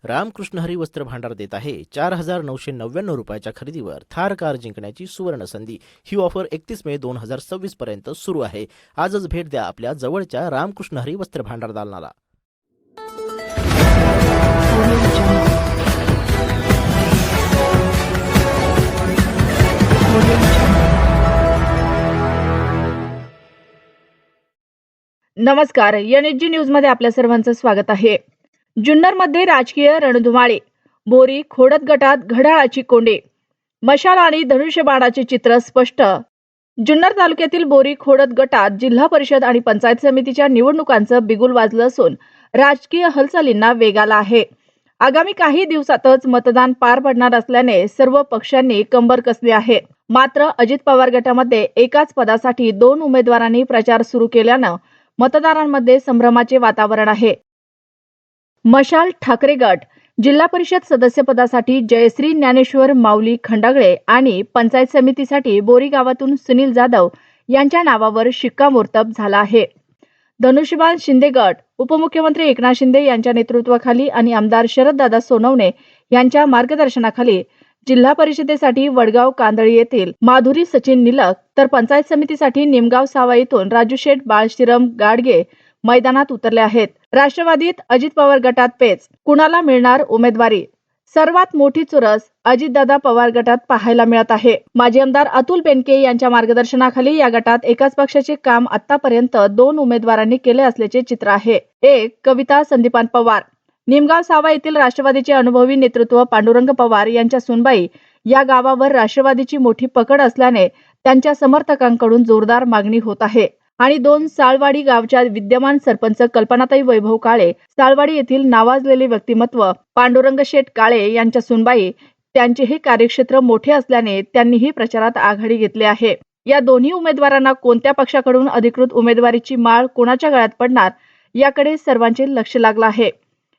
रामकृष्ण हरी वस्त्र भांडार देत आहे 4,999 रुपयाच्या खरेदीवर थार कार जिंकण्याची सुवर्ण संधी। ही ऑफर 31 मे 2026 पर्यंत सुरू आहे। आजच भेट द्या आपल्या जवळच्या रामकृष्ण हरी वस्त्र भांडार दालनाला। नमस्कार, एनएचजी न्यूज मध्ये आपल्या सर्वांचं स्वागत आहे। जुन्नरमध्ये राजकीय रणधुमाळी, बोरी खोडद गटात घड्याळाची कोंडी, मशाल आणि धनुष्यबाणाचे चित्र स्पष्ट। जुन्नर तालुक्यातील बोरी खोडद गटात जिल्हा परिषद आणि पंचायत समितीच्या निवडणुकांचं बिगुल वाजलं असून राजकीय हालचालींना वेग आला आहे। आगामी काही दिवसातच मतदान पार पडणार असल्याने सर्व पक्षांनी कंबर कसली आहे। मात्र अजित पवार गटामध्ये एकाच पदासाठी 2 उमेदवारांनी प्रचार सुरू केल्यानं मतदारांमध्ये संभ्रमाचे वातावरण आहे। मशाल ठाकरे गट जिल्हा परिषद सदस्यपदासाठी जयश्री ज्ञानेश्वर माऊली खंडागळे आणि पंचायत समितीसाठी बोरी गावातून सुनील जाधव यांच्या नावावर शिक्कामोर्तब झाला आहे। धनुष्यबाण शिंदे गट उपमुख्यमंत्री एकनाथ शिंदे यांच्या नेतृत्वाखाली आणि आमदार शरददादा सोनवणे यांच्या मार्गदर्शनाखाली जिल्हा परिषदेसाठी वडगाव कांदळी येथील माधुरी सचिन निलक तर पंचायत समितीसाठी निमगाव सावा येथून राजूशेठ बाळश्रीरम गाडगे मैदानात उतरले आहेत। राष्ट्रवादीत अजित पवार गटात पेच, कुणाला मिळणार उमेदवारी? सर्वात मोठी चुरस अजितदादा पवार गटात पाहायला मिळत आहे। माजी आमदार अतुल बेनके यांच्या मार्गदर्शनाखाली या गटात एकाच पक्षाचे काम आतापर्यंत 2 उमेदवारांनी केले असल्याचे चित्र आहे। एक कविता संदीपान पवार, निमगाव सावा येथील राष्ट्रवादीचे अनुभवी नेतृत्व पांडुरंग पवार यांच्या सुनबाई या गावावर राष्ट्रवादीची मोठी पकड असल्याने त्यांच्या समर्थकांकडून जोरदार मागणी होत आहे। आणि 2 साळवाडी गावच्या विद्यमान सरपंच कल्पनाताई वैभव काळे, साळवाडी येथील नावाजलेले व्यक्तिमत्व पांडुरंग शेठ काळे यांच्या सुनबाई, त्यांचेही कार्यक्षेत्र मोठे असल्याने त्यांनीही प्रचारात आघाडी घेतली आहे। या दोन्ही उमेदवारांना कोणत्या पक्षाकडून अधिकृत उमेदवारीची माळ कोणाच्या गळ्यात पडणार याकडे सर्वांचे लक्ष लागलं आहे।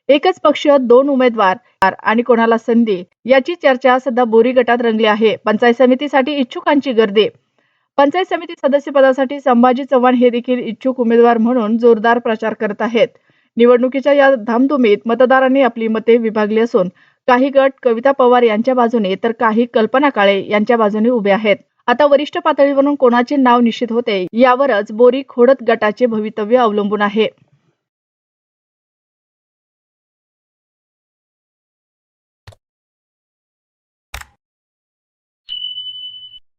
एकच पक्ष 2 उमेदवार आणि कोणाला संधी याची चर्चा सध्या बोरी गटात रंगली आहे। पंचायत समितीसाठी इच्छुकांची गर्दी। पंचायत समिती सदस्यपदासाठी संभाजी चव्हाण हे देखील इच्छुक उमेदवार म्हणून जोरदार प्रचार करत आहेत। निवडणुकीच्या या धामधुमीत मतदारांनी आपली मते विभागली असून काही गट कविता पवार यांच्या बाजूने तर काही कल्पना काळे यांच्या बाजूने उभे आहेत। आता वरिष्ठ पातळीवरून कोणाचे नाव निश्चित होते यावरच बोरी खोडद गटाचे भवितव्य अवलंबून आहे।